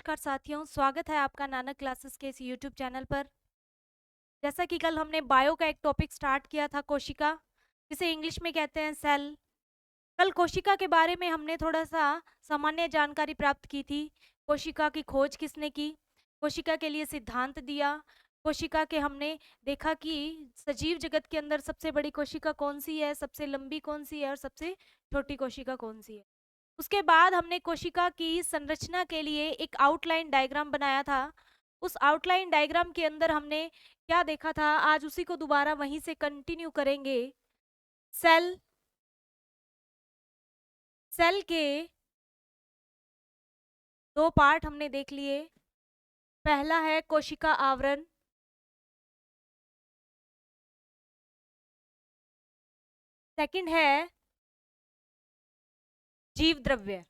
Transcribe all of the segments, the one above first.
नमस्कार साथियों, स्वागत है आपका नानक क्लासेस के इस यूट्यूब चैनल पर। जैसा कि कल हमने बायो का एक टॉपिक स्टार्ट किया था, कोशिका, जिसे इंग्लिश में कहते हैं सेल। कल कोशिका के बारे में हमने थोड़ा सा सामान्य जानकारी प्राप्त की थी। कोशिका की खोज किसने की, कोशिका के लिए सिद्धांत दिया, कोशिका के हमने देखा कि सजीव जगत के अंदर सबसे बड़ी कोशिका कौन सी है, सबसे लंबी कौन सी है और सबसे छोटी कोशिका कौन सी है। उसके बाद हमने कोशिका की संरचना के लिए एक आउटलाइन डायग्राम बनाया था। उस आउटलाइन डायग्राम के अंदर हमने क्या देखा था, आज उसी को दोबारा वहीं से कंटिन्यू करेंगे। सेल सेल के दो पार्ट हमने देख लिए। पहला है कोशिका आवरण, सेकंड है जीव द्रव्य।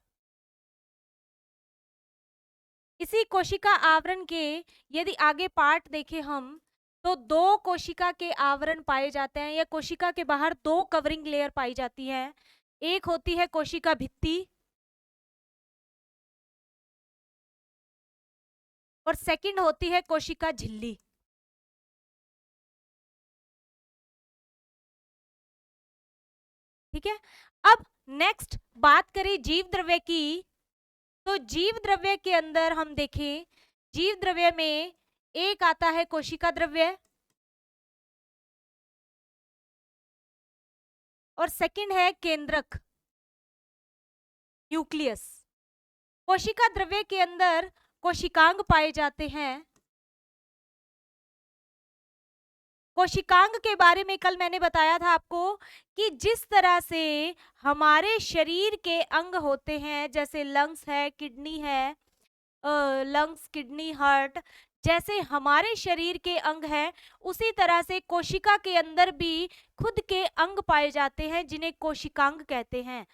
इसी कोशिका आवरण के यदि आगे पार्ट देखें हम, तो दो कोशिका के आवरण पाए जाते हैं या कोशिका के बाहर दो कवरिंग लेयर पाई जाती है। एक होती है कोशिका भित्ति और सेकंड होती है कोशिका झिल्ली। ठीक है। अब नेक्स्ट बात करें जीव द्रव्य की, तो जीव द्रव्य के अंदर हम देखें, जीव द्रव्य में एक आता है कोशिका द्रव्य और सेकंड है केंद्रक, न्यूक्लियस। कोशिका द्रव्य के अंदर कोशिकांग पाए जाते हैं। कोशिकांग के बारे में कल मैंने बताया था आपको कि जिस तरह से हमारे शरीर के अंग होते हैं, जैसे लंग्स है, किडनी है, लंग्स, किडनी, हार्ट, जैसे हमारे शरीर के अंग हैं, उसी तरह से कोशिका के अंदर भी खुद के अंग पाए जाते हैं जिन्हें कोशिकांग कहते हैं।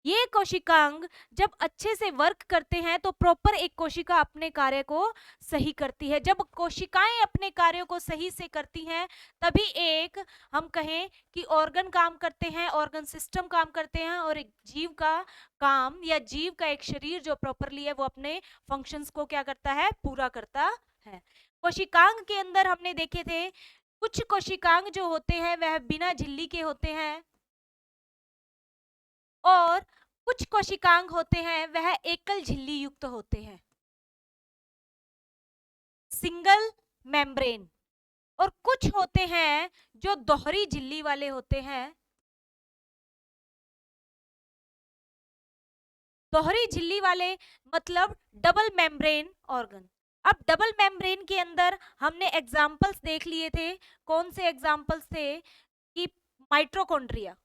ये कोशिकांग जब अच्छे से वर्क करते हैं तो प्रॉपर एक कोशिका अपने कार्य को सही करती है। जब कोशिकाएं अपने कार्यों को सही से करती हैं, तभी एक हम कहें कि ऑर्गन काम करते हैं, ऑर्गन सिस्टम काम करते हैं और एक जीव का काम या जीव का एक शरीर जो प्रॉपरली है वो अपने फंक्शंस को क्या करता है, पूरा करता है। कोशिकांग के अंदर हमने देखे थे कुछ कोशिकांग जो होते हैं वह बिना झिल्ली के होते हैं और कुछ कोशिकांग होते हैं वह एकल झिल्ली युक्त होते हैं, सिंगल मेम्ब्रेन। और कुछ होते हैं जो दोहरी झिल्ली वाले होते हैं। दोहरी झिल्ली वाले मतलब डबल मेम्ब्रेन ऑर्गन। अब डबल मेम्ब्रेन के अंदर हमने एग्जाम्पल्स देख लिए थे। कौन से एग्जाम्पल्स थे कि माइटोकॉन्ड्रिया,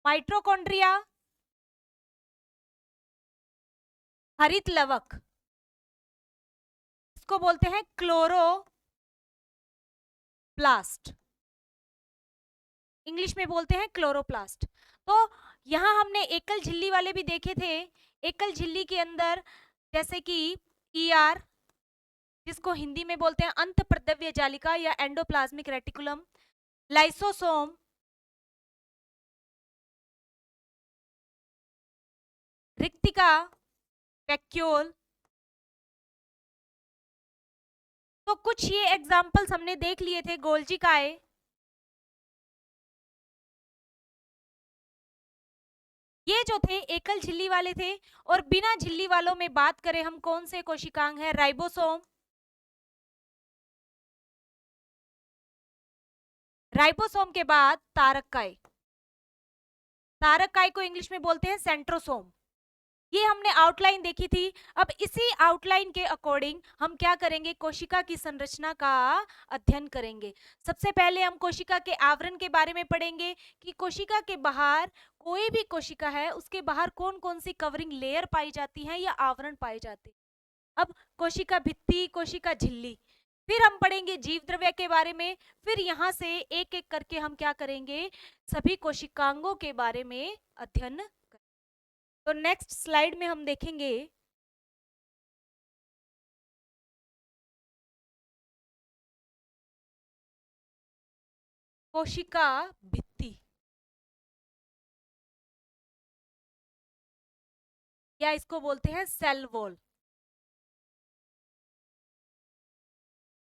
माइटोकॉन्ड्रिया, हरित लवक, इसको बोलते हैं क्लोरोप्लास्ट, इंग्लिश में बोलते हैं क्लोरोप्लास्ट। तो यहाँ हमने एकल झिल्ली वाले भी देखे थे। एकल झिल्ली के अंदर जैसे कि ईआर, जिसको हिंदी में बोलते हैं अंतःप्रद्रव्य जालिका या एंडोप्लाज्मिक रेटिकुलम, लाइसोसोम, रिक्तिका, वैक्यूल। तो कुछ ये एग्जाम्पल्स हमने देख लिए थे। गोल्जी काय, ये जो थे एकल झिल्ली वाले थे। और बिना झिल्ली वालों में बात करें हम, कौन से कोशिकांग है, राइबोसोम, राइबोसोम के बाद तारक काय, तारक काय को इंग्लिश में बोलते हैं सेंट्रोसोम। ये हमने आउटलाइन देखी थी। अब इसी आउटलाइन के अकॉर्डिंग हम क्या करेंगे, कोशिका की संरचना का अध्ययन करेंगे। सबसे पहले हम कोशिका के आवरण के बारे में पढ़ेंगे कि कोशिका के बाहर, कोई भी कोशिका है उसके बाहर कौन कौन सी कवरिंग लेयर पाई जाती है या आवरण पाए जाते हैं। अब कोशिका भित्ति, कोशिका झिल्ली, फिर हम पढ़ेंगे जीव द्रव्य के बारे में। फिर यहाँ से एक एक करके हम क्या करेंगे, सभी कोशिकांगों के बारे में अध्ययन। तो नेक्स्ट स्लाइड में हम देखेंगे कोशिका भित्ति, या इसको बोलते हैं सेल वॉल।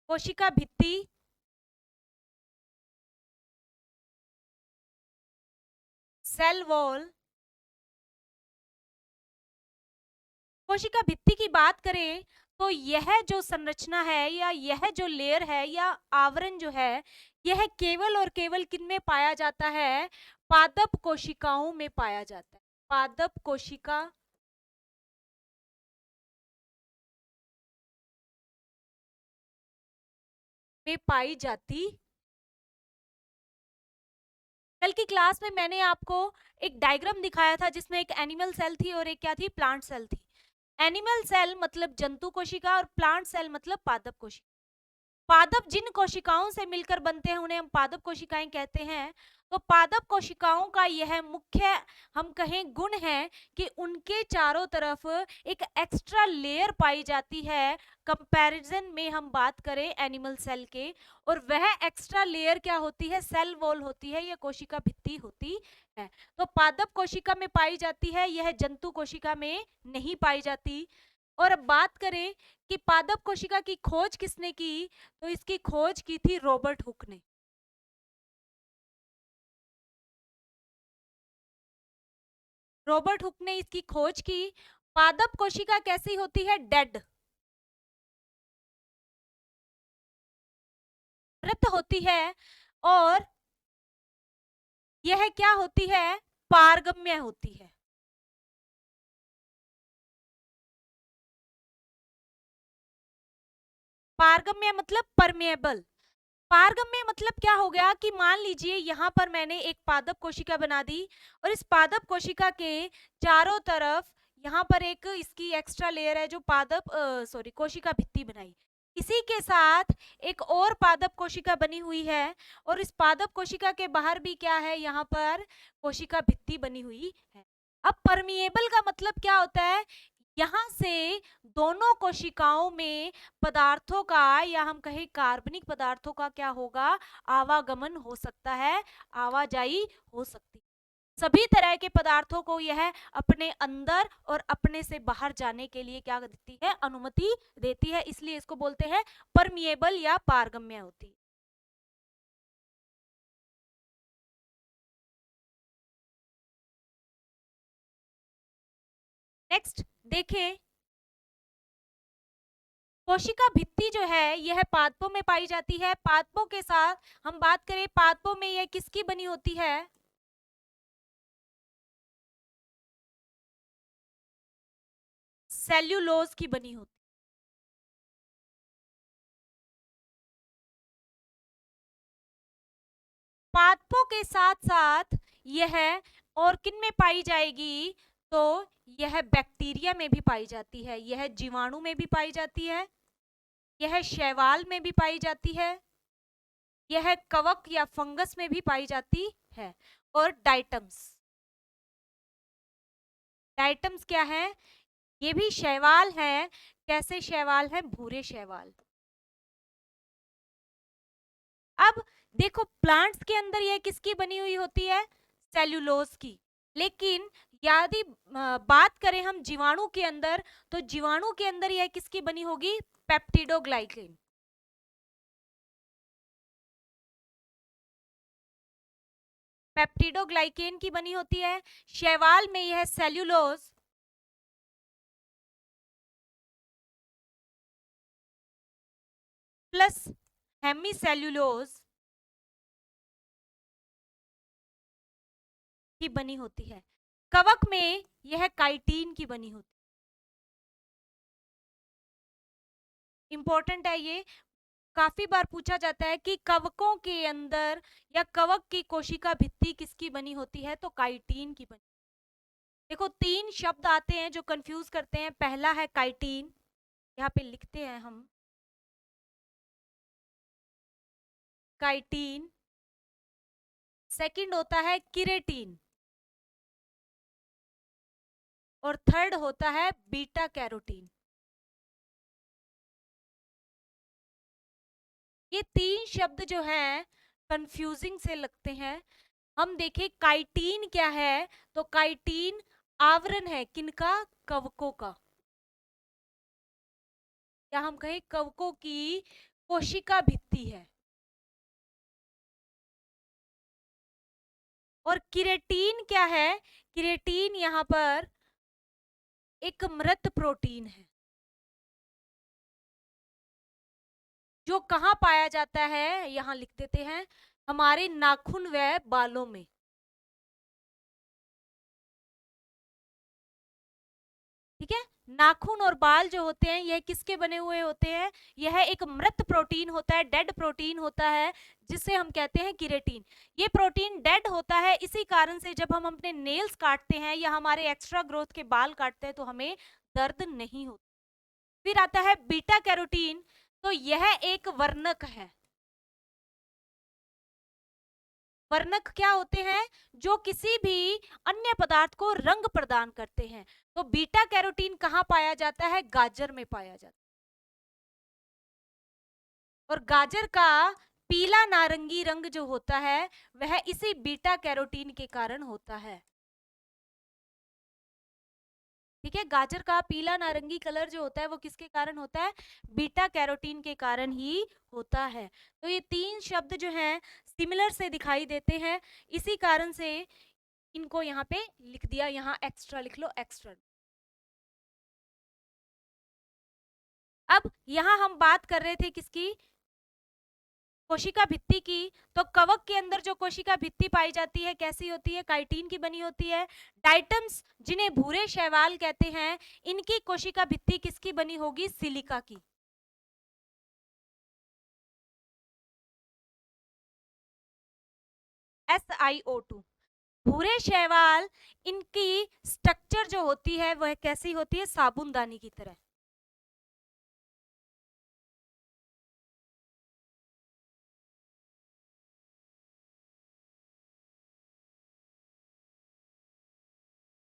कोशिका भित्ति, सेल वॉल। कोशिका भित्ति की बात करें तो यह जो संरचना है या यह जो लेयर है या आवरण जो है, यह केवल और केवल किन में पाया जाता है? पादप कोशिकाओं में पाया जाता है। पादप कोशिका में पाई जाती। कल की क्लास में मैंने आपको एक डायग्राम दिखाया था जिसमें एक एनिमल सेल थी और एक क्या थी? प्लांट सेल थी। एनिमल सेल मतलब जंतु कोशिका और प्लांट सेल मतलब पादप कोशिका। पादप जिन कोशिकाओं से मिलकर बनते हैं उन्हें हम पादप कोशिकाएं कहते हैं। तो पादप कोशिकाओं का यह मुख्य हम कहें गुण है कि उनके चारों तरफ एक एक्स्ट्रा लेयर पाई जाती है, कंपैरिजन में हम बात करें एनिमल सेल के। और वह एक्स्ट्रा लेयर क्या होती है? सेल वॉल होती है या कोशिका भित्ति होती है। तो पादप कोशिका में पाई जाती है, यह जंतु कोशिका में नहीं पाई जाती। और अब बात करें कि पादप कोशिका की खोज किसने की, तो इसकी खोज की थी रॉबर्ट हुक ने। रॉबर्ट हुक ने इसकी खोज की। पादप कोशिका कैसी होती है? डेड, मृत होती है। और यह क्या होती है? पारगम्य होती है। पारगम्य मतलब परमेबल। पारगम्य मतलब क्या हो गया कि मान लीजिए यहाँ पर मैंने एक पादप कोशिका बना दी और इस पादप कोशिका के चारों तरफ यहाँ पर एक इसकी एक्स्ट्रा लेयर है जो पादप सॉरी कोशिका भित्ति बनाई। इसी के साथ एक और पादप कोशिका बनी हुई है और इस पादप कोशिका के बाहर भी क्या है? यहाँ पर कोशिका भित्ति बनी हुई है। अब परमिएबल का मतलब क्या होता है? यहाँ से दोनों कोशिकाओं में पदार्थों का या हम कहें कार्बनिक पदार्थों का क्या होगा? आवागमन हो सकता है, आवाजाही हो सकती है। सभी तरह के पदार्थों को यह अपने अंदर और अपने से बाहर जाने के लिए क्या देती है? अनुमति देती है। इसलिए इसको बोलते हैं परमिएबल या पारगम्य होती है। नेक्स्ट देखें, कोशिका भित्ति जो है यह पादपों में पाई जाती है। पादपों के साथ हम बात करें, पादपों में यह किसकी बनी होती है? सेल्यूलोज की बनी होती। पादपों के साथ साथ यह और किन में पाई जाएगी? तो यह बैक्टीरिया में भी पाई जाती है, यह जीवाणु में भी पाई जाती है, यह शैवाल में भी पाई जाती है, यह कवक या फंगस में भी पाई जाती है। और डाइटम्स, डाइटम्स क्या है? ये भी शैवाल है। कैसे शैवाल है? भूरे शैवाल। अब देखो, प्लांट्स के अंदर यह किसकी बनी हुई होती है? सेल्यूलोज की। लेकिन यदि बात करें हम जीवाणु के अंदर, तो जीवाणु के अंदर यह किसकी बनी होगी? पेप्टिडोग्लाइकेन। पेप्टिडोग्लाइकेन की बनी होती है। शैवाल में यह सेल्यूलोज प्लस हेमीसेल्यूलोज की बनी होती है। कवक में यह काइटिन की बनी होती है। इंपॉर्टेंट है ये, काफी बार पूछा जाता है कि कवकों के अंदर या कवक की कोशिका भित्ति किसकी बनी होती है? तो काइटिन की बनी। देखो, तीन शब्द आते हैं जो कंफ्यूज करते हैं। पहला है काइटिन, यहाँ पे लिखते हैं हम काइटिन। सेकंड होता है किरेटिन और थर्ड होता है बीटा कैरोटीन। ये तीन शब्द जो हैं कंफ्यूजिंग से लगते हैं। हम देखें काइटीन क्या है, तो काइटीन आवरण है किनका? कवकों का, या हम कहें कवकों की कोशिका भित्ति है। और किरेटीन क्या है? किरेटीन यहाँ पर एक मृत प्रोटीन है जो कहाँ पाया जाता है, यहाँ लिख देते हैं, हमारे नाखून व बालों में। ठीक है, नाखून और बाल जो होते हैं यह किसके बने हुए होते हैं? यह एक मृत प्रोटीन होता है, डेड प्रोटीन होता है, जिसे हम कहते हैं किरेटिन। ये प्रोटीन डेड होता है, इसी कारण से जब हम अपने नेल्स काटते हैं या हमारे एक्स्ट्रा ग्रोथ के बाल काटते हैं तो हमें दर्द नहीं होता। फिर आता है बीटा कैरोटीन, तो यह एक वर्णक है। वर्णक क्या होते हैं? जो किसी भी अन्य पदार्थ को रंग प्रदान करते हैं। तो बीटा कैरोटीन कहाँ पाया जाता है? गाजर में पाया जाता है। और गाजर का पीला नारंगी रंग जो होता है वह इसी बीटा कैरोटीन के कारण होता है। ठीक है, गाजर का पीला नारंगी कलर जो होता है वो किसके कारण होता है? बीटा कैरोटीन के कारण ही होता है। तो ये तीन शब्द जो हैं सिमिलर से दिखाई देते हैं, इसी कारण से इनको यहाँ पे लिख दिया, यहाँ एक्स्ट्रा लिख लो, एक्स्ट्रा। अब यहाँ हम बात कर रहे थे किसकी? कोशिका भित्ति की। तो कवक के अंदर जो कोशिका भित्ति पाई जाती है कैसी होती है? काइटिन की बनी होती है। डाइटम्स जिन्हें भूरे शैवाल कहते हैं, इनकी कोशिका भित्ति किसकी बनी होगी? सिलिका की। SiO2। भूरे शैवाल, इनकी स्ट्रक्चर जो होती है वह कैसी होती है? साबुनदानी की तरह।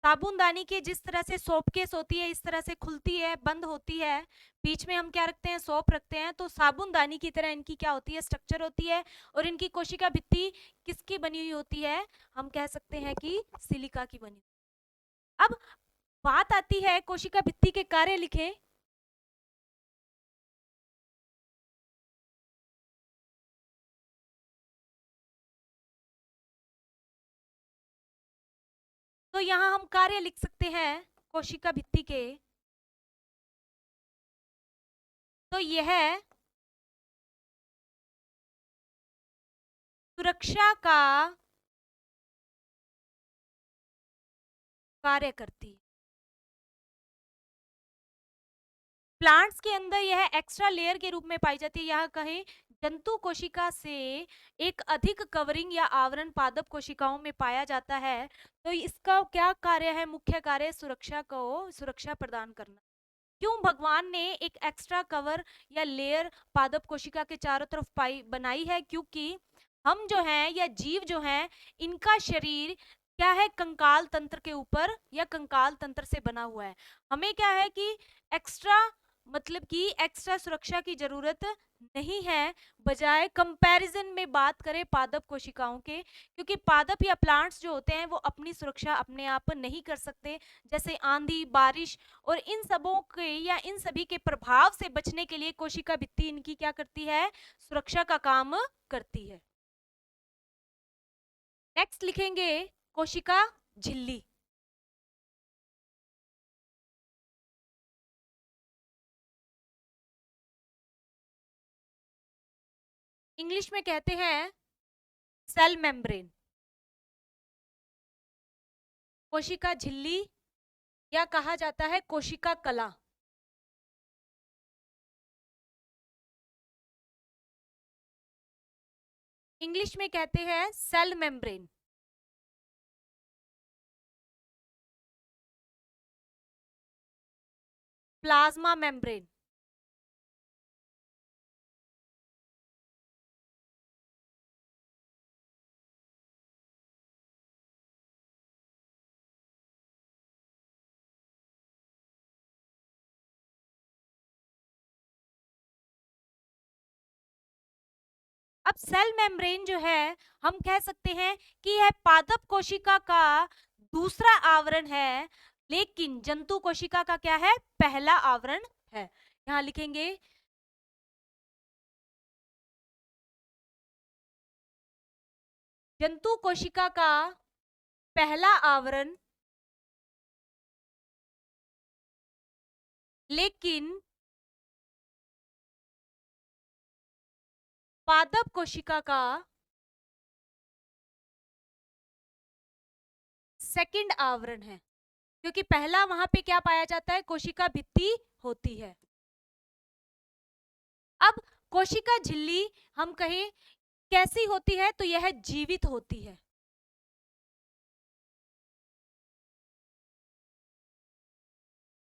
साबुनदानी की जिस तरह से सोप केस होती है इस तरह से खुलती है, बंद होती है, बीच में हम क्या रखते हैं? सोप रखते हैं। तो साबुनदानी की तरह इनकी क्या होती है? स्ट्रक्चर होती है। और इनकी कोशिका भित्ति किसकी बनी हुई होती है? हम कह सकते हैं कि सिलिका की बनी। अब बात आती है कोशिका भित्ति के कार्य लिखें। तो यहाँ हम कार्य लिख सकते हैं कोशिका भित्ति के। तो यह सुरक्षा का कार्य करती है। प्लांट्स के अंदर यह एक्स्ट्रा लेयर के रूप में पाई जाती है। यहाँ कहें जंतु कोशिका से एक अधिक कवरिंग या आवरण पादप कोशिकाओं में पाया जाता है। तो इसका क्या कार्य है? मुख्य कार्य सुरक्षा को, सुरक्षा प्रदान करना। क्यों भगवान ने एक एक्स्ट्रा कवर या लेयर पादप कोशिका के चारों तरफ पाई बनाई है? क्योंकि हम जो हैं या जीव जो हैं, इनका शरीर क्या है? कंकाल तंत्र के ऊपर या कंकाल तंत्र से बना हुआ है। हमें क्या है कि एक्स्ट्रा, मतलब कि एक्स्ट्रा सुरक्षा की जरूरत नहीं है, बजाय कंपैरिजन में बात करें पादप कोशिकाओं के, क्योंकि पादप या प्लांट्स जो होते हैं वो अपनी सुरक्षा अपने आप नहीं कर सकते। जैसे आंधी, बारिश और इन सबों के या इन सभी के प्रभाव से बचने के लिए कोशिका भित्ति इनकी क्या करती है? सुरक्षा का काम करती है। नेक्स्ट लिखेंगे कोशिका झिल्ली। इंग्लिश में कहते हैं सेल मेम्ब्रेन। कोशिका झिल्ली या कहा जाता है कोशिका कला। इंग्लिश में कहते हैं सेल मेम्ब्रेन। Plasma membrane. अब सेल मेम्ब्रेन जो है हम कह सकते हैं कि यह पादप कोशिका का दूसरा आवरण है, लेकिन जंतु कोशिका का क्या है, पहला आवरण है। यहां लिखेंगे जंतु कोशिका का पहला आवरण, लेकिन पादप कोशिका का सेकंड आवरण है, क्योंकि पहला वहां पे क्या पाया जाता है, कोशिका भित्ति होती है। अब कोशिका झिल्ली हम कहें कैसी होती है, तो यह जीवित होती है।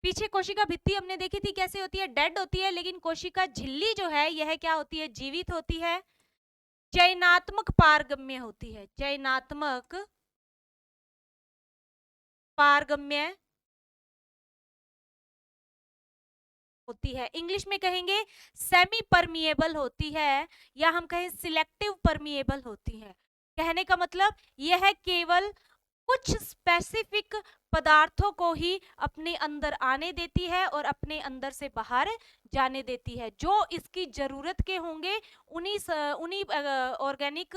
पीछे कोशिका भित्ति हमने देखी थी कैसे होती है, डेड होती है, लेकिन कोशिका झिल्ली जो है यह क्या होती है, जीवित होती है, चयनात्मक पारगम्य होती है, चयनात्मक पारगम्य होती है। इंग्लिश में कहेंगे सेमी परमिएबल होती है, या हम कहें सिलेक्टिव परमिएबल होती है। कहने का मतलब यह केवल कुछ स्पेसिफिक पदार्थों को ही अपने अंदर आने देती है और अपने अंदर से बाहर जाने देती है। जो इसकी जरूरत के होंगे उन्हीं ऑर्गेनिक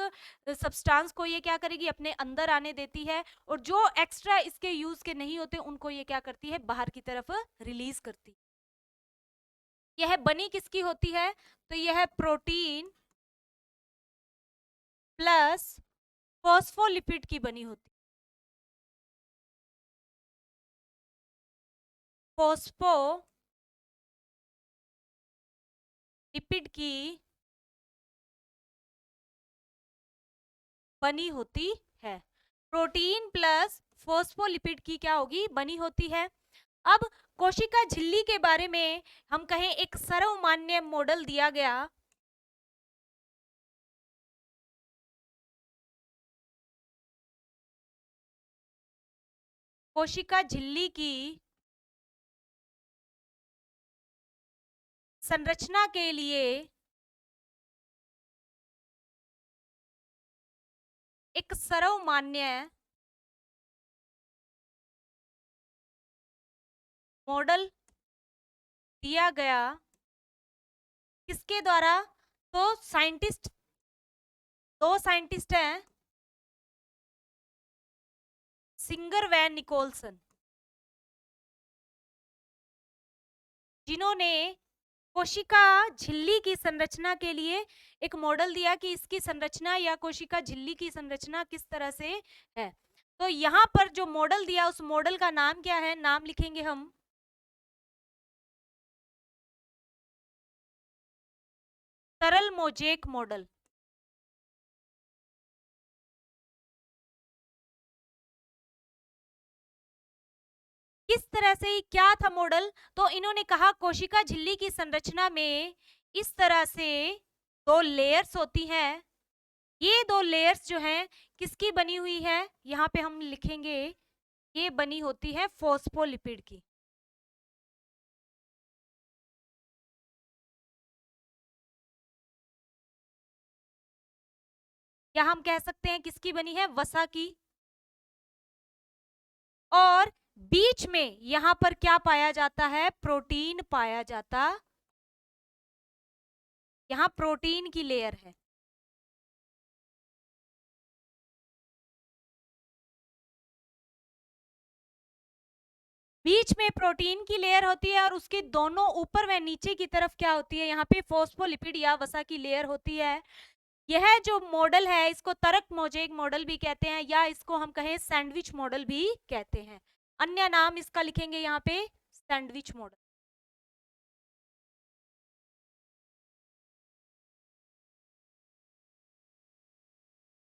सब्सटेंस को ये क्या करेगी, अपने अंदर आने देती है, और जो एक्स्ट्रा इसके यूज के नहीं होते उनको ये क्या करती है, बाहर की तरफ रिलीज करती है। यह बनी किसकी होती है, तो यह प्रोटीन प्लस फॉस्फोलिपिड की बनी होती है। फॉस्फोलिपिड की बनी होती है। प्रोटीन प्लस फॉस्फोलिपिड की क्या होगी, बनी होती है। अब कोशिका झिल्ली के बारे में हम कहें एक सर्वमान्य मॉडल दिया गया, कोशिका झिल्ली की संरचना के लिए एक सर्वमान्य मॉडल दिया गया, किसके द्वारा, तो दो साइंटिस्ट हैं, सिंगर व निकोलसन, जिन्होंने कोशिका झिल्ली की संरचना के लिए एक मॉडल दिया कि इसकी संरचना या कोशिका झिल्ली की संरचना किस तरह से है। तो यहाँ पर जो मॉडल दिया उस मॉडल का नाम क्या है, नाम लिखेंगे हम सरल मोजेक मॉडल। किस तरह से, क्या था मॉडल, तो इन्होंने कहा कोशिका झिल्ली की संरचना में इस तरह से दो लेयर्स होती हैं। ये दो लेयर्स जो हैं किसकी बनी हुई है, यहाँ पे हम लिखेंगे ये बनी होती है फॉस्फोलिपिड की। या हम कह सकते हैं किसकी बनी है, वसा की। और बीच में यहां पर क्या पाया जाता है, प्रोटीन पाया जाता, यहां प्रोटीन की लेयर है। बीच में प्रोटीन की लेयर होती है और उसके दोनों ऊपर व नीचे की तरफ क्या होती है, यहाँ पे फॉस्फोलिपिड या वसा की लेयर होती है। यह जो मॉडल है इसको तरक मोजेक मॉडल भी कहते हैं, या इसको हम कहें सैंडविच मॉडल भी कहते हैं। अन्य नाम इसका लिखेंगे यहाँ पे सैंडविच मॉडल।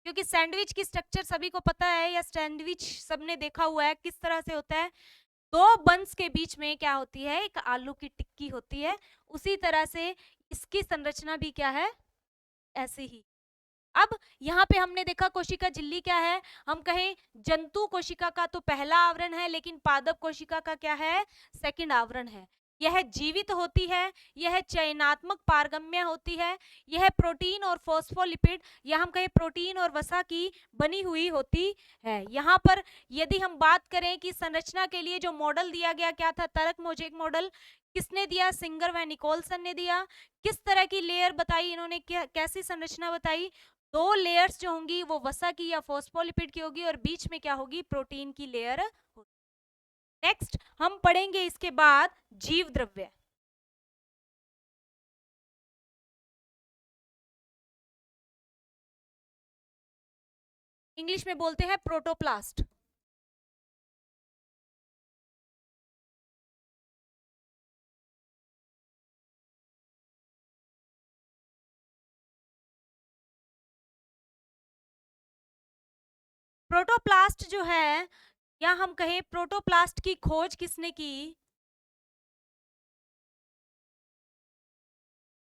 क्योंकि सैंडविच की स्ट्रक्चर सभी को पता है, या सैंडविच सबने देखा हुआ है किस तरह से होता है, दो बंस के बीच में क्या होती है, एक आलू की टिक्की होती है। उसी तरह से इसकी संरचना भी क्या है, ऐसे ही। अब यहाँ पे हमने देखा कोशिका झिल्ली क्या है, हम कहें जंतु कोशिका का तो पहला आवरण है, लेकिन पादप कोशिका का क्या है, सेकंड आवरण है। यह जीवित होती है, यह चयनात्मक पारगम्य होती है, यह प्रोटीन और फॉस्फोलिपिड या हम कहें प्रोटीन और वसा की बनी हुई होती है। यहाँ पर यदि हम बात करें कि संरचना के लिए जो मॉडल दिया गया क्या था, तरक मोज़ेक मॉडल किसने दिया, सिंगर व निकोलसन ने दिया। किस तरह की लेयर बताई इन्होंने, कैसी संरचना बताई, 2 लेयर्स जो होंगी वो वसा की या फॉस्फोलिपिड की होगी और बीच में क्या होगी, प्रोटीन की लेयर होगी। नेक्स्ट हम पढ़ेंगे इसके बाद जीव द्रव्य। इंग्लिश में बोलते हैं प्रोटोप्लास्ट। प्रोटोप्लास्ट जो है या हम कहें प्रोटोप्लास्ट की खोज किसने की,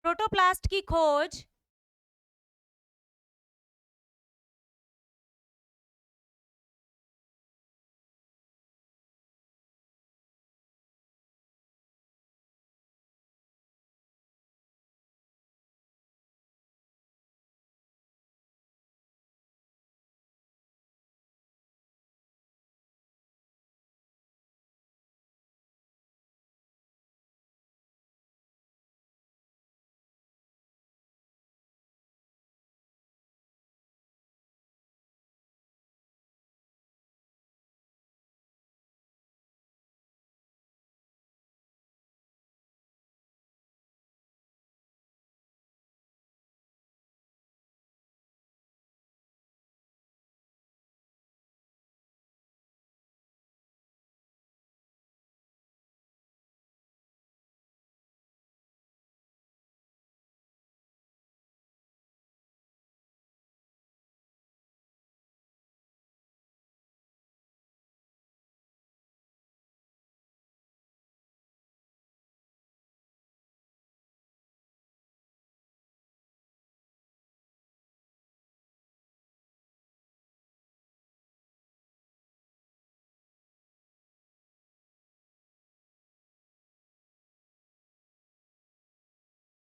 प्रोटोप्लास्ट की खोज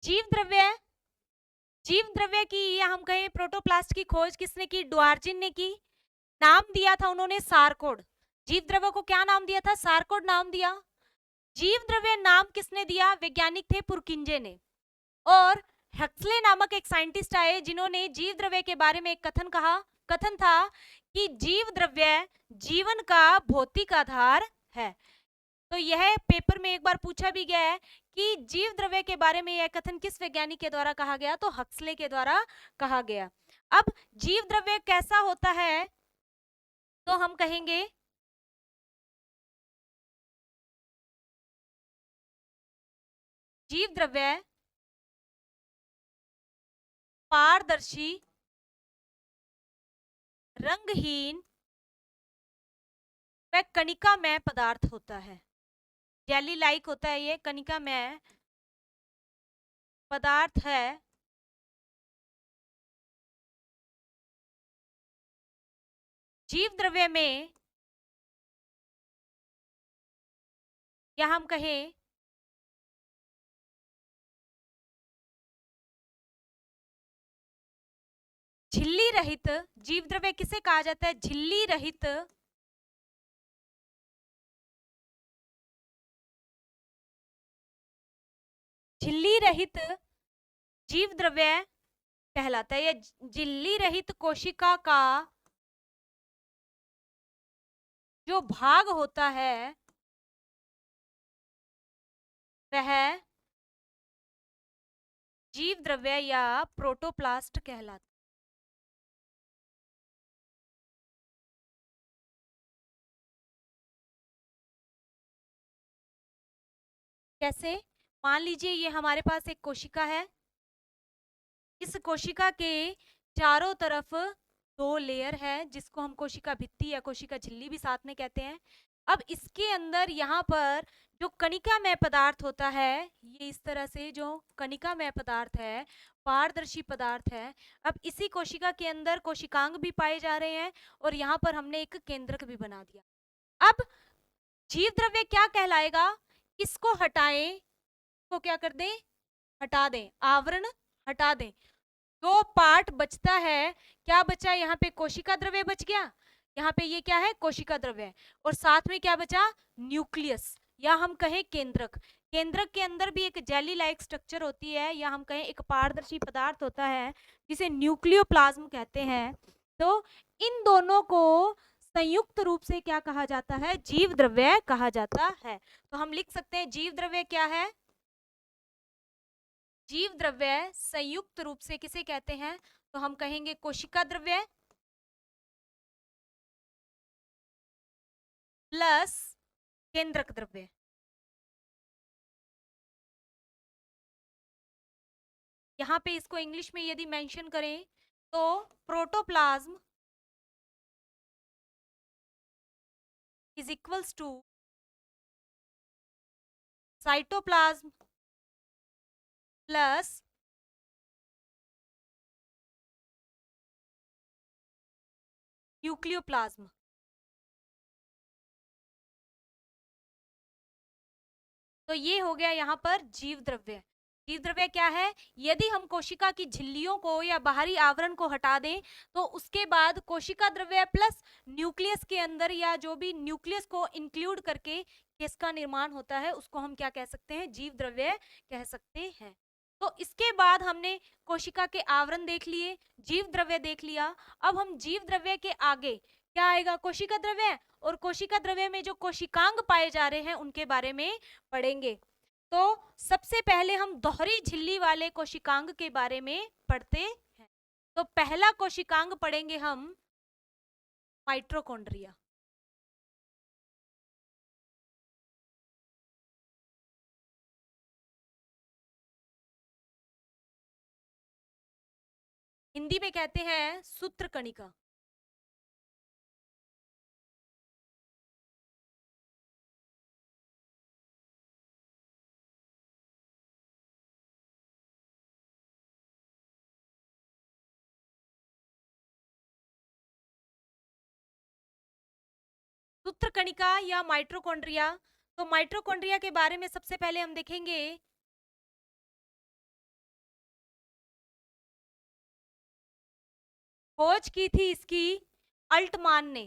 जीव द्रव्य, जीव द्रव्य की या हम कहें प्रोटोप्लास्ट की खोज किसने की, ड्वार्जिन ने की। नाम दिया था उन्होंने सारकोड। जीव द्रव्य को क्या नाम दिया था, सारकोड नाम दिया। जीव द्रव्य नाम किसने दिया, वैज्ञानिक थे पुरकिंजे ने। और हक्सले नामक एक साइंटिस्ट आए जिन्होंने जीव द्रव्य के बारे में एक कथन था कि जीव द्रव्य जीवन का भौतिक आधार है। तो यह पेपर में एक बार पूछा भी गया है कि जीव द्रव्य के बारे में यह कथन किस वैज्ञानिक के द्वारा कहा गया, तो हक्सले के द्वारा कहा गया। अब जीव द्रव्य कैसा होता है, तो हम कहेंगे जीव द्रव्य पारदर्शी, रंगहीन वह कणिकामय पदार्थ होता है। जेली लाइक होता है, ये कणिकामय पदार्थ है। जीव द्रव्य में या हम कहें झिल्ली रहित, जीव द्रव्य किसे कहा जाता है, झिल्ली रहित झिल्ली रहित जीव द्रव्य कहलाता है। यह झिल्ली रहित कोशिका का जो भाग होता है वह जीव द्रव्य या प्रोटोप्लास्ट कहलाता है। कैसे, मान लीजिए ये हमारे पास एक कोशिका है। इस कोशिका के चारों तरफ 2 लेयर है जिसको हम कोशिका भित्ति या कोशिका झिल्ली भी साथ में कहते हैं। अब इसके अंदर यहाँ पर जो कणिकामय पदार्थ होता है, ये इस तरह से जो कणिकामय पदार्थ है, पारदर्शी पदार्थ है। अब इसी कोशिका के अंदर कोशिकांग भी पाए जा रहे हैं और यहाँ पर हमने एक केंद्रक भी बना दिया। अब जीव द्रव्य क्या कहलाएगा इसको हटाएं, इसको क्या कर दें, हटा दें, आवरण हटा दें, दो पार्ट बचता है। क्या बचा यहाँ पे, कोशिका द्रव्य बच गया, यहाँ पे ये क्या है, कोशिका द्रव्य, और साथ में क्या बचा, न्यूक्लियस, या हम कहें केंद्रक। केंद्रक के अंदर भी एक जेली लाइक स्ट्रक्चर होती है, या हम कहें एक पारदर्शी पदार्थ होता है जिसे न्यूक्लियोप्लाज्म कहते हैं। तो इन दोनों को संयुक्त रूप से क्या कहा जाता है, जीव द्रव्य कहा जाता है। तो हम लिख सकते हैं जीव द्रव्य क्या है, जीव द्रव्य संयुक्त रूप से किसे कहते हैं, तो हम कहेंगे कोशिका द्रव्य प्लस केंद्रक द्रव्य। यहाँ पे इसको इंग्लिश में यदि मेंशन करें तो protoplasm is equals to cytoplasm plus nucleoplasm. तो ये हो गया यहाँ पर जीव द्रव्य। जीव द्रव्य क्या है, यदि हम कोशिका की झिल्लियों को या बाहरी आवरण को हटा दें तो उसके बाद कोशिका द्रव्य प्लस न्यूक्लियस के अंदर या जो भी न्यूक्लियस को इंक्लूड करके किसका निर्माण होता है उसको हम क्या कह सकते हैं, जीव द्रव्य कह सकते हैं। तो इसके बाद हमने कोशिका के आवरण देख लिए, जीव द्रव्य देख लिया। अब हम जीव द्रव्य के आगे क्या आएगा, कोशिका द्रव्य, और कोशिका द्रव्य में जो कोशिकांग पाए जा रहे हैं उनके बारे में पढ़ेंगे। तो सबसे पहले हम दोहरी झिल्ली वाले कोशिकांग के बारे में पढ़ते हैं। तो पहला कोशिकांग पढ़ेंगे हम माइटोकॉन्ड्रिया। हिंदी में कहते हैं सूत्रकणिका। सूत्रकणिका या माइटोकॉन्ड्रिया। तो माइटोकॉन्ड्रिया के बारे में सबसे पहले हम देखेंगे खोज की थी इसकी अल्टमान ने,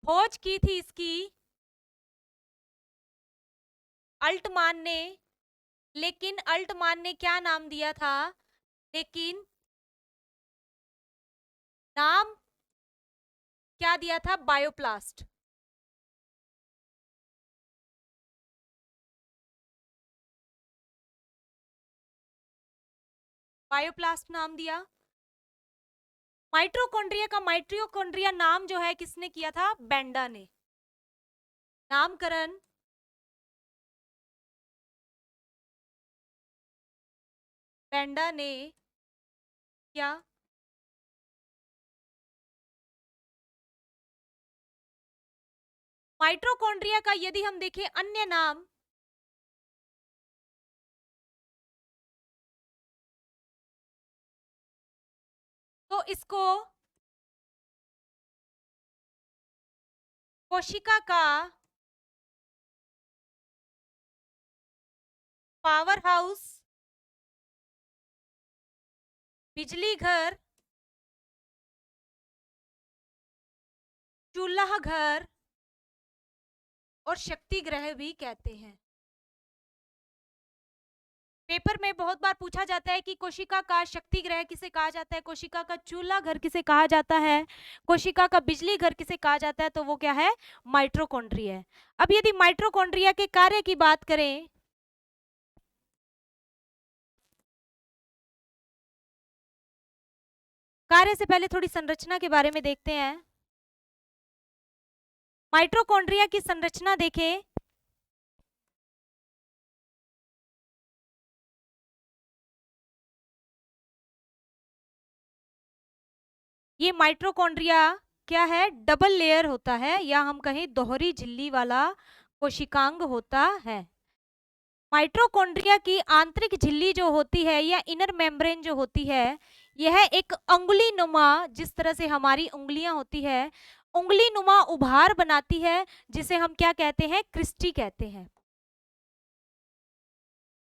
खोज की थी इसकी अल्टमान ने, लेकिन अल्टमान ने क्या नाम दिया था, लेकिन नाम क्या दिया था, बायोप्लास्ट। बायोप्लास्ट नाम दिया। माइटोकॉन्ड्रिया का माइटोकॉन्ड्रिया नाम जो है किसने किया था, बेंडा ने। नामकरण बेंडा ने किया। माइटोकॉन्ड्रिया का यदि हम देखें अन्य नाम, तो इसको कोशिका का पावर हाउस, बिजली घर, चूल्हा घर और शक्ति ग्रह भी कहते हैं। पेपर में बहुत बार पूछा जाता है कि कोशिका का शक्ति ग्रह किसे कहा जाता है, कोशिका का चूल्हा घर किसे कहा जाता है, कोशिका का बिजली घर किसे कहा जाता है, तो वो क्या है, माइटोकॉन्ड्रिया है। अब यदि माइटोकॉन्ड्रिया के कार्य की बात करें, कार्य से पहले थोड़ी संरचना के बारे में देखते हैं। माइटोकॉन्ड्रिया की संरचना देखें, ये माइटोकॉन्ड्रिया क्या है, डबल लेयर होता है, या हम कहें दोहरी झिल्ली वाला कोशिकांग होता है। माइटोकॉन्ड्रिया की आंतरिक झिल्ली जो होती है या इनर मेम्ब्रेन जो होती है, यह एक अंगुली नुमा, जिस तरह से हमारी उंगलियां होती है उंगली नुमा उभार बनाती है, जिसे हम क्या कहते हैं, क्रिस्टी कहते हैं।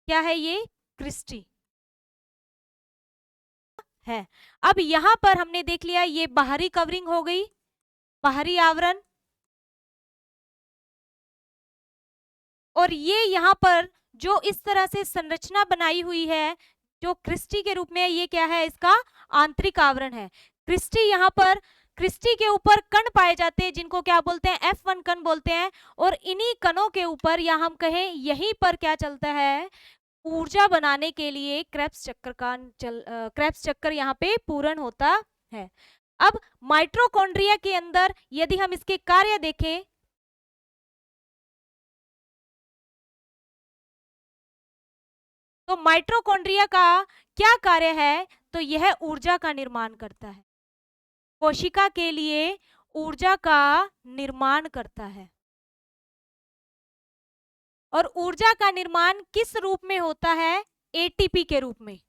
क्या है ये, क्रिस्टी है। अब यहां पर हमने देख लिया, ये बाहरी कवरिंग हो गई, बाहरी आवरण, और ये यहाँ पर जो इस तरह से संरचना बनाई हुई है जो क्रिस्टी के रूप में, ये क्या है, इसका आंतरिक आवरण है। क्रिस्टी यहाँ पर, क्रिस्टी के ऊपर कण पाए जाते हैं जिनको क्या बोलते हैं, F1 कण बोलते हैं, और इन्हीं कणों के ऊपर, या हम कहें यहीं पर क्या चलता है, ऊर्जा बनाने के लिए क्रेब्स चक्र का क्रेब्स चक्र यहाँ पे पूर्ण होता है। अब माइटोकॉन्ड्रिया के अंदर यदि हम इसके कार्य देखें, तो माइटोकॉन्ड्रिया का क्या कार्य है, तो यह ऊर्जा का निर्माण करता है, कोशिका के लिए ऊर्जा का निर्माण करता है। और ऊर्जा का निर्माण किस रूप में होता है, एटीपी के रूप में।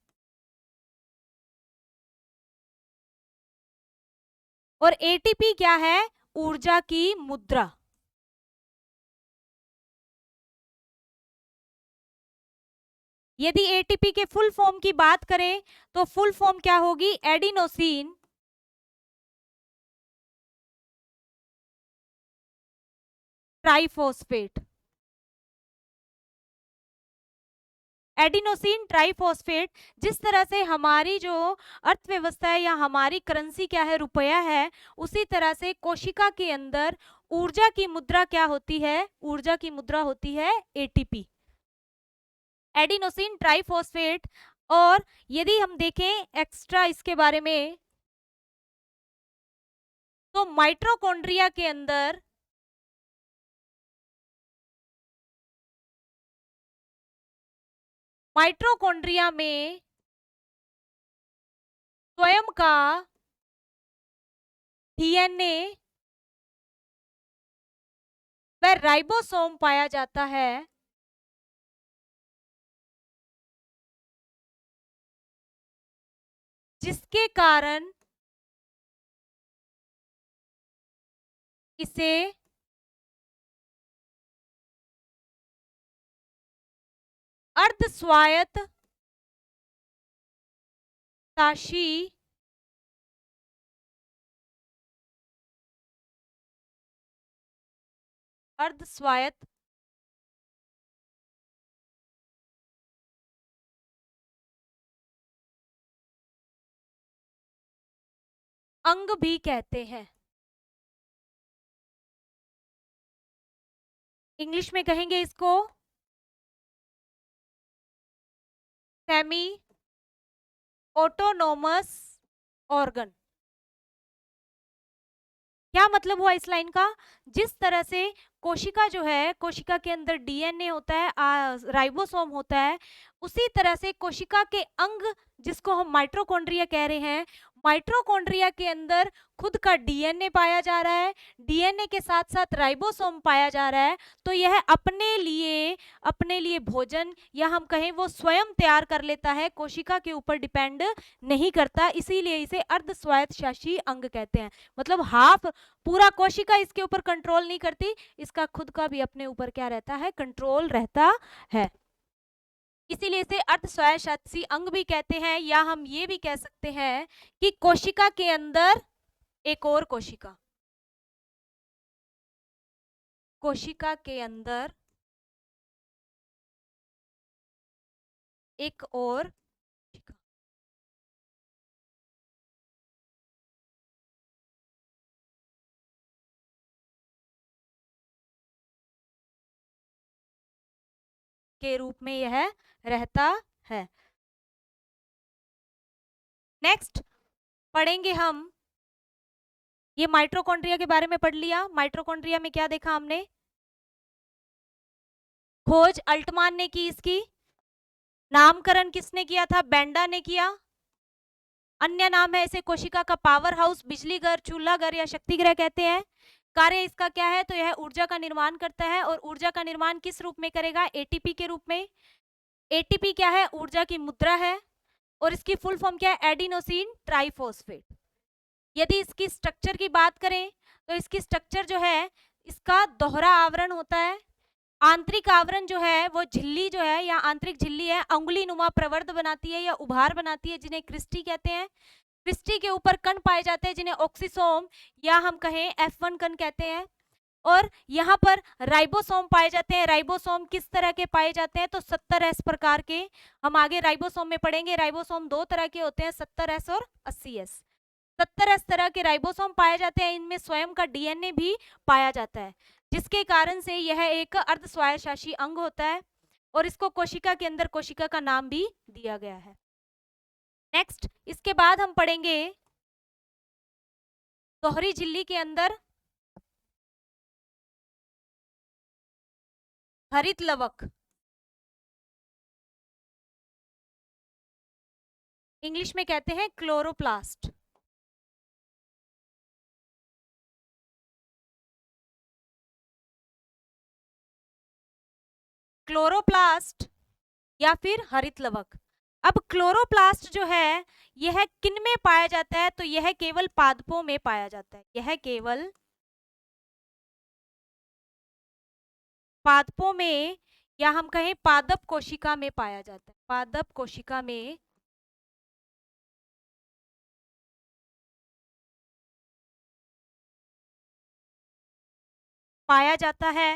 और एटीपी क्या है, ऊर्जा की मुद्रा। यदि एटीपी के फुल फॉर्म की बात करें तो फुल फॉर्म क्या होगी, एडिनोसिन ट्राइफॉस्फेट। Adenosine triphosphate. जिस तरह से हमारी जो अर्थव्यवस्था है या हमारी करेंसी क्या है, रुपया है, उसी तरह से कोशिका के अंदर ऊर्जा की मुद्रा क्या होती है, ऊर्जा की मुद्रा होती है एटीपी, एडिनोसिन ट्राइफॉस्फेट। और यदि हम देखें एक्स्ट्रा इसके बारे में, तो माइटोकॉन्ड्रिया के अंदर माइटोकॉन्ड्रिया में स्वयं का डीएनए व राइबोसोम पाया जाता है, जिसके कारण इसे अर्ध स्वायत्त शासी अर्ध स्वायत्त अंग भी कहते हैं। इंग्लिश में कहेंगे इसको सेमी ऑटोनोमस ऑर्गन। क्या मतलब हुआ इस लाइन का, जिस तरह से कोशिका जो है, कोशिका के अंदर डीएनए होता है, राइबोसोम होता है, उसी तरह से कोशिका के अंग जिसको हम माइटोकॉन्ड्रिया कह रहे हैं, माइटोकॉन्ड्रिया के अंदर खुद का डीएनए पाया जा रहा है, डीएनए के साथ साथ राइबोसोम पाया जा रहा है। तो यह अपने लिए भोजन, या हम कहें वो स्वयं तैयार कर लेता है, कोशिका के ऊपर डिपेंड नहीं करता, इसीलिए इसे अर्ध स्वायत्तशासी अंग कहते हैं। मतलब हाफ, पूरा कोशिका इसके ऊपर कंट्रोल नहीं करती, इसका खुद का भी अपने ऊपर क्या रहता है, कंट्रोल रहता है, इसीलिए इसे अर्ध स्वायत्तशासी अंग भी कहते हैं। या हम ये भी कह सकते हैं कि कोशिका के अंदर एक और कोशिका, कोशिका के अंदर एक और कोशिका, के रूप में यह रहता है। नेक्स्ट पढ़ेंगे हम, ये माइटोकॉन्ड्रिया के बारे में पढ़ लिया। माइटोकॉन्ड्रिया में क्या देखा हमने, खोज अल्टमान ने की, इसकी नामकरण किसने किया था, बेंडा ने किया। अन्य नाम है इसे कोशिका का पावर हाउस, बिजली घर, चूल्हा घर या शक्ति ग्रह कहते हैं। कार्य इसका क्या है, तो यह ऊर्जा का निर्माण करता है, और ऊर्जा का निर्माण किस रूप में करेगा, एटीपी के रूप में। एटीपी क्या है, ऊर्जा की मुद्रा है, और इसकी फुल फॉर्म क्या है, एडिनोसिन ट्राइफॉस्फेट। यदि इसकी स्ट्रक्चर की बात करें तो इसकी स्ट्रक्चर जो है, इसका दोहरा आवरण होता है। आंतरिक आवरण जो है वो झिल्ली जो है या आंतरिक झिल्ली है, अंगुली नुमा प्रवर्ध बनाती है या उभार बनाती है, जिन्हें क्रिस्टी कहते हैं। क्रिस्टी के ऊपर कण पाए जाते हैं जिन्हें ऑक्सीसोम या हम कहें F1 कण कहते हैं। और यहाँ पर राइबोसोम पाए जाते हैं। राइबोसोम किस तरह के पाए जाते हैं? तो 70S प्रकार के। हम आगे राइबोसोम में पढ़ेंगे। राइबोसोम दो तरह के होते हैं, 70S और 80S। 70S तरह के राइबोसोम पाए जाते हैं। इनमें स्वयं का डीएनए भी पाया जाता है, जिसके कारण से यह एक अर्धस्वायशासी अंग होता है और इसको कोशिका के अंदर कोशिका का नाम भी दिया गया है। नेक्स्ट, इसके बाद हम पढ़ेंगे दोहरी झिल्ली के अंदर हरित लवक, इंग्लिश में कहते हैं क्लोरोप्लास्ट। क्लोरोप्लास्ट या फिर हरित लवक। अब क्लोरोप्लास्ट जो है यह किन में पाया जाता है? तो यह केवल पादपों में पाया जाता है। यह केवल पादपों में या हम कहें पादप कोशिका में पाया जाता है। पादप कोशिका में पाया जाता है।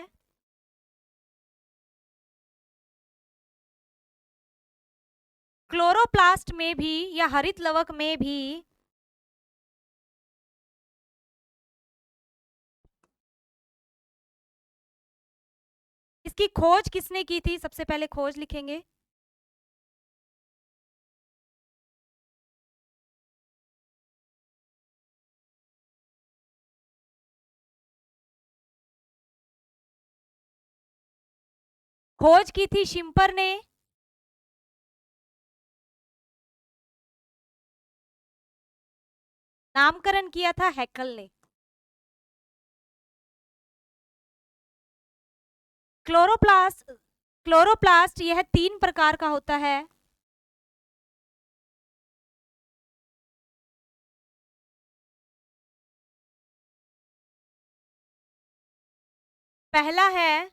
क्लोरोप्लास्ट में भी या हरित लवक में भी इसकी खोज किसने की थी? सबसे पहले खोज लिखेंगे। खोज की थी शिम्पर ने। नामकरण किया था हैकल ने। क्लोरोप्लास्ट यह 3 प्रकार का होता है। पहला है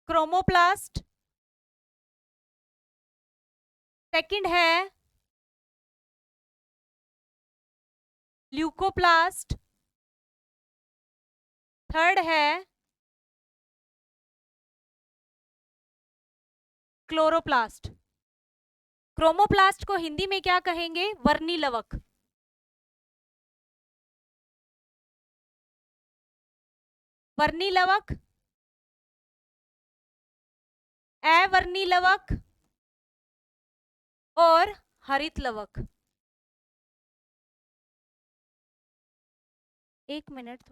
क्रोमोप्लास्ट, सेकंड है ल्यूकोप्लास्ट, थर्ड है क्लोरोप्लास्ट। क्रोमोप्लास्ट को हिंदी में क्या कहेंगे? वर्णी लवक। वर्णी लवक, अवर्णी लवक और हरित लवक। एक मिनट,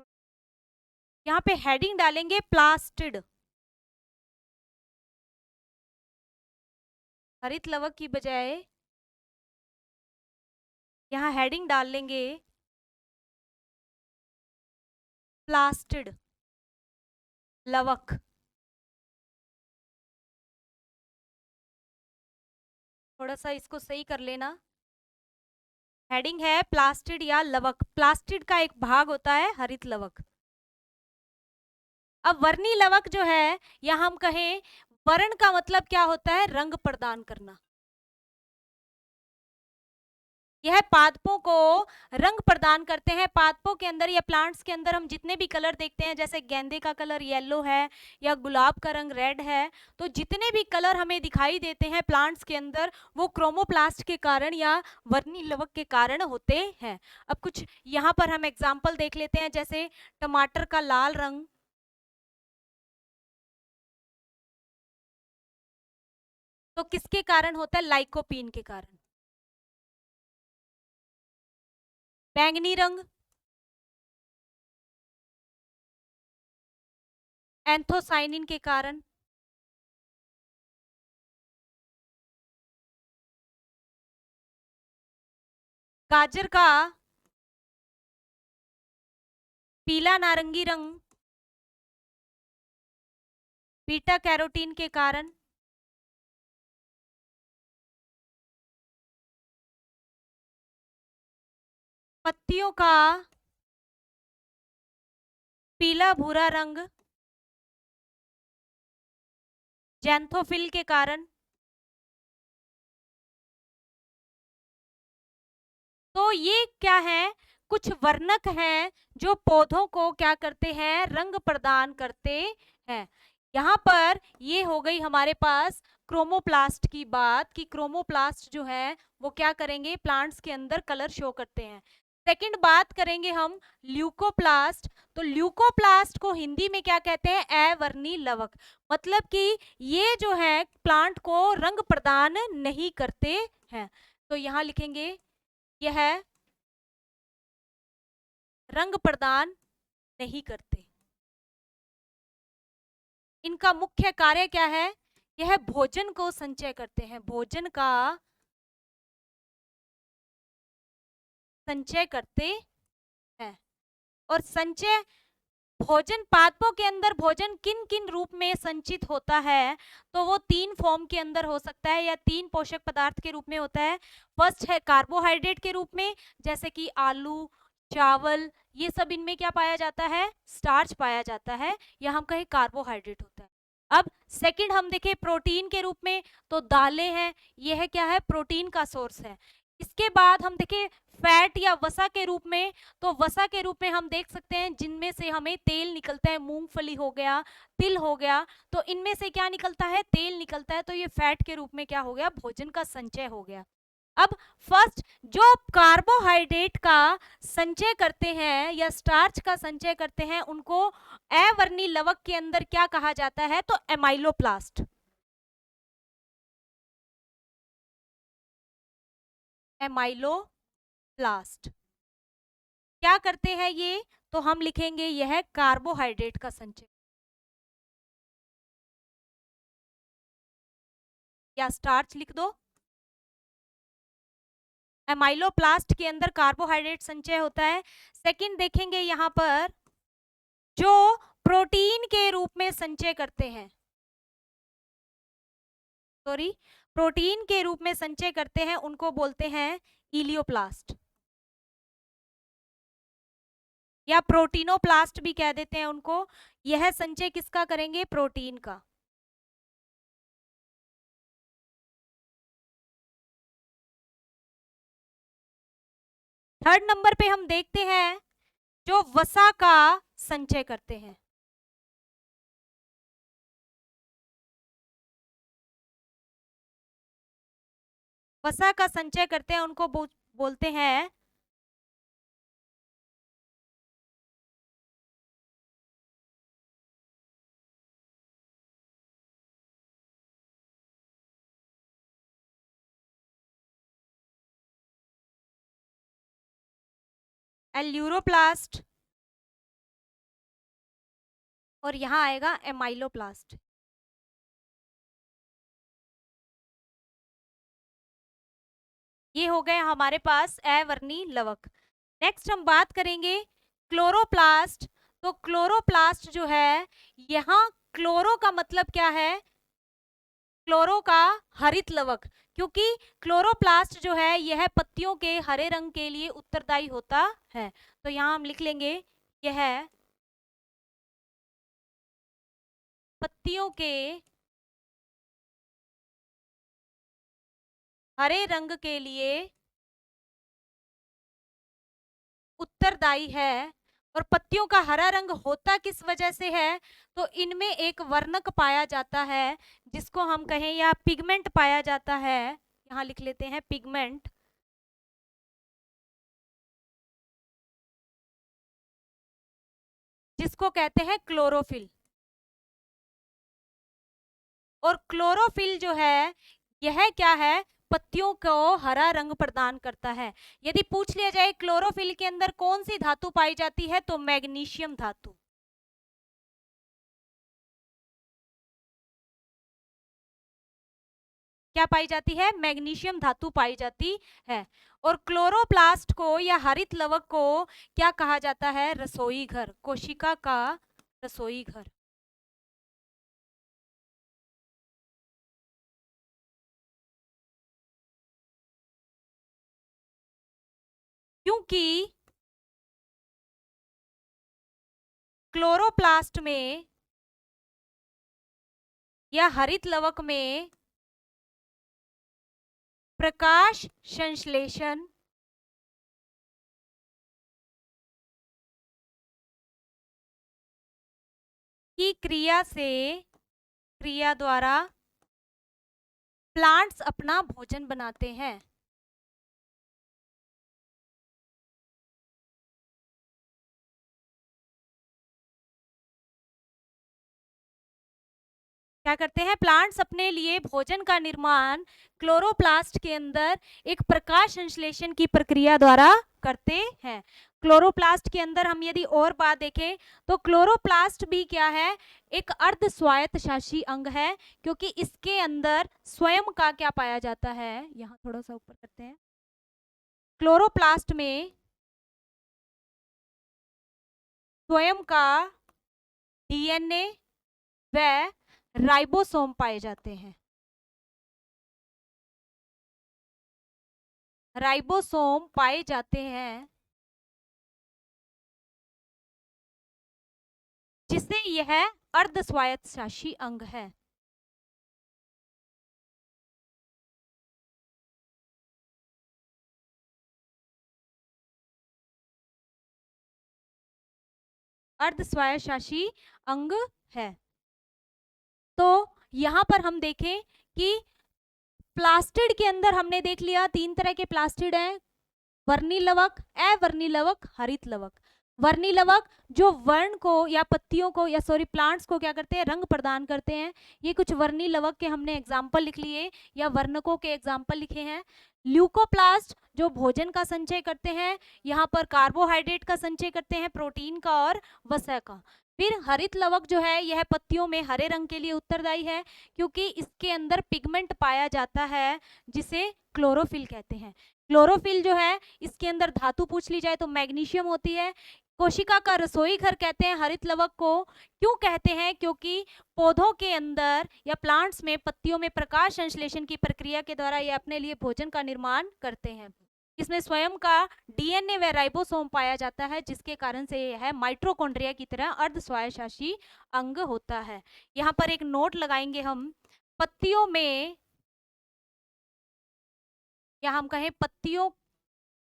यहाँ पे हेडिंग डालेंगे प्लास्टिड। हरित लवक की बजाय यहाँ हेडिंग डाल लेंगे प्लास्टिड लवक। थोड़ा सा इसको सही कर लेना। हेडिंग है प्लास्टिड या लवक। प्लास्टिड का एक भाग होता है हरित लवक। अब वर्णी लवक जो है, या हम कहें वर्ण का मतलब क्या होता है? रंग प्रदान करना। यह पादपों को रंग प्रदान करते हैं। पादपों के अंदर या प्लांट्स के अंदर हम जितने भी कलर देखते हैं, जैसे गेंदे का कलर येलो है या गुलाब का रंग रेड है, तो जितने भी कलर हमें दिखाई देते हैं प्लांट्स के अंदर, वो क्रोमोप्लास्ट के कारण या वर्णी लवक के कारण होते हैं। अब कुछ यहाँ पर हम एग्जाम्पल देख लेते हैं, जैसे टमाटर का लाल रंग, तो किसके कारण होता है? लाइकोपीन के कारण। बैंगनी रंग एंथोसाइनिन के कारण। गाजर का पीला नारंगी रंग बीटा कैरोटीन के कारण। पत्तियों का पीला भूरा रंग ज़ैंथोफिल के कारण। तो ये क्या है, कुछ वर्णक हैं जो पौधों को क्या करते हैं, रंग प्रदान करते हैं। यहाँ पर ये हो गई हमारे पास क्रोमोप्लास्ट की बात, कि क्रोमोप्लास्ट जो है वो क्या करेंगे, प्लांट्स के अंदर कलर शो करते हैं। सेकंड बात करेंगे हम ल्यूकोप्लास्ट। तो ल्यूकोप्लास्ट को हिंदी में क्या कहते हैं, अवर्णी लवक। मतलब कि ये जो है प्लांट को रंग प्रदान नहीं करते हैं। तो यहाँ लिखेंगे यह रंग प्रदान नहीं करते। इनका मुख्य कार्य क्या है, यह भोजन को संचय करते हैं, भोजन का संचय करते हैं। और संचय भोजन पादपों के अंदर भोजन किन किन रूप में संचित होता है, तो वो 3 फॉर्म के अंदर हो सकता है या 3 पोषक पदार्थ के रूप में होता है। फर्स्ट है कार्बोहाइड्रेट के रूप में, जैसे कि आलू, चावल, ये सब इनमें क्या पाया जाता है, स्टार्च पाया जाता है, या हम कहें कार्बोहाइड्रेट होता है। अब सेकंड हम देखें प्रोटीन के रूप में, तो दालें हैं, यह क्या है, प्रोटीन का सोर्स है। इसके बाद हम देखें फैट या वसा के रूप में, तो वसा के रूप में हम देख सकते हैं जिनमें से हमें तेल निकलता है, मूंगफली हो गया, तिल हो गया, तो इनमें से क्या निकलता है, तेल निकलता है। तो ये फैट के रूप में क्या हो गया, भोजन का संचय हो गया। अब फर्स्ट जो कार्बोहाइड्रेट का संचय करते हैं या स्टार्च का संचय करते हैं, उनको अवर्णी लवक के अंदर क्या कहा जाता है, तो एमाइलोप्लास्ट। एमाइलोप्लास्ट क्या करते हैं ये, तो हम लिखेंगे यह कार्बोहाइड्रेट का संचय या स्टार्च लिख दो। एमाइलोप्लास्ट के अंदर कार्बोहाइड्रेट संचय होता है। सेकंड देखेंगे यहां पर जो प्रोटीन के रूप में संचय करते हैं, सॉरी, प्रोटीन के रूप में संचय करते हैं, उनको बोलते हैं इलियोप्लास्ट या प्रोटीनोप्लास्ट भी कह देते हैं उनको। यह संचय किसका करेंगे, प्रोटीन का। थर्ड नंबर पे हम देखते हैं जो वसा का संचय करते हैं। वसा का संचय करते हैं, उनको बोलते हैं एल्यूरोप्लास्ट, और यहां आएगा एमाइलोप्लास्ट। ये हो गए हमारे पास अवर्णी लवक। नेक्स्ट हम बात करेंगे क्लोरोप्लास्ट। तो क्लोरोप्लास्ट जो है, यहाँ क्लोरो का मतलब क्या है, क्लोरो का हरित लवक, क्योंकि क्लोरोप्लास्ट जो है यह पत्तियों के हरे रंग के लिए उत्तरदायी होता है। तो यहाँ हम लिख लेंगे यह पत्तियों के हरे रंग के लिए उत्तरदायी है। और पत्तियों का हरा रंग होता किस वजह से है, तो इनमें एक वर्णक पाया जाता है जिसको हम कहें, या पिगमेंट पाया जाता है, यहाँ लिख लेते हैं पिगमेंट, जिसको कहते हैं क्लोरोफिल। और क्लोरोफिल जो है यह क्या है, पत्तियों को हरा रंग प्रदान करता है। यदि पूछ लिया जाए क्लोरोफिल के अंदर कौन सी धातु पाई जाती है, तो मैग्नीशियम धातु। क्या पाई जाती है, मैग्नीशियम धातु पाई जाती है। और क्लोरोप्लास्ट को या हरित लवक को क्या कहा जाता है, रसोई घर, कोशिका का रसोई घर। क्योंकि क्लोरोप्लास्ट में या हरित लवक में प्रकाश संश्लेषण की क्रिया द्वारा प्लांट्स अपना भोजन बनाते हैं। क्या करते हैं? प्लांट्स अपने लिए भोजन का निर्माण क्लोरोप्लास्ट के अंदर एक प्रकाश संश्लेषण की प्रक्रिया द्वारा करते हैं। क्लोरोप्लास्ट के अंदर हम यदि और बात देखें तो क्लोरोप्लास्ट भी क्या है? एक अर्ध स्वायत्तशासी अंग है, क्योंकि इसके अंदर स्वयं का क्या पाया जाता है? यहाँ थोड़ा सा ऊपर करते हैं। क्लोरोप्लास्ट में स्वयं का डीएनए व राइबोसोम पाए जाते हैं। राइबोसोम पाए जाते हैं, जिससे यह अर्ध स्वायत्तशासी अंग है। अर्ध स्वायत्तशासी अंग है। तो यहां पर हम देखें कि प्लास्टिड के अंदर हमने देख लिया 3 तरह के प्लास्टिड हैं, वर्णी लवक, अवर्णी लवक, हरित लवक। वर्णी लवक जो वर्ण को या पत्तियों को या सॉरी प्लांट्स को क्या करते हैं? रंग प्रदान करते हैं। ये कुछ वर्णी लवक के हमने एग्जाम्पल लिख लिए या वर्णकों के एग्जाम्पल लिखे हैं। ल्यूकोप्लास्ट जो भोजन का संचय करते हैं, यहाँ पर कार्बोहाइड्रेट का संचय करते हैं, प्रोटीन का और वसा का। फिर हरित लवक जो है यह पत्तियों में हरे रंग के लिए उत्तरदायी है, क्योंकि इसके अंदर पिगमेंट पाया जाता है जिसे क्लोरोफिल कहते हैं। क्लोरोफिल जो है इसके अंदर धातु पूछ ली जाए तो मैग्नीशियम होती है। कोशिका का रसोई घर कहते हैं हरित लवक को। क्यों कहते हैं? क्योंकि पौधों के अंदर या प्लांट्स में पत्तियों में प्रकाश संश्लेषण की प्रक्रिया के द्वारा ये अपने लिए भोजन का निर्माण करते हैं। इसमें स्वयं का डीएनए व राइबोसोम पाया जाता है, जिसके कारण से यह माइटोकॉन्ड्रिया की तरह अर्ध स्वायत्तशासी अंग होता है। यहाँ पर एक नोट लगाएंगे हम, पत्तियों में या हम कहें पत्तियों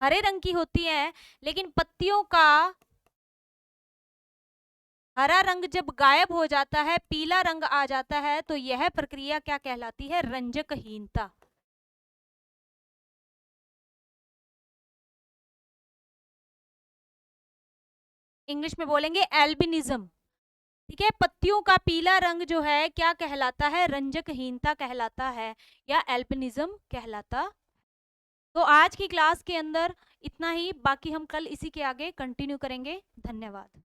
हरे रंग की होती है, लेकिन पत्तियों का हरा रंग जब गायब हो जाता है, पीला रंग आ जाता है, तो यह प्रक्रिया क्या कहलाती है? रंजकहीनता। इंग्लिश में बोलेंगे एल्बिनिज्म। ठीक है, पत्तियों का पीला रंग जो है क्या कहलाता है? रंजकहीनता कहलाता है या एल्बिनिज्म कहलाता। तो आज की क्लास के अंदर इतना ही, बाकी हम कल इसी के आगे कंटिन्यू करेंगे। धन्यवाद।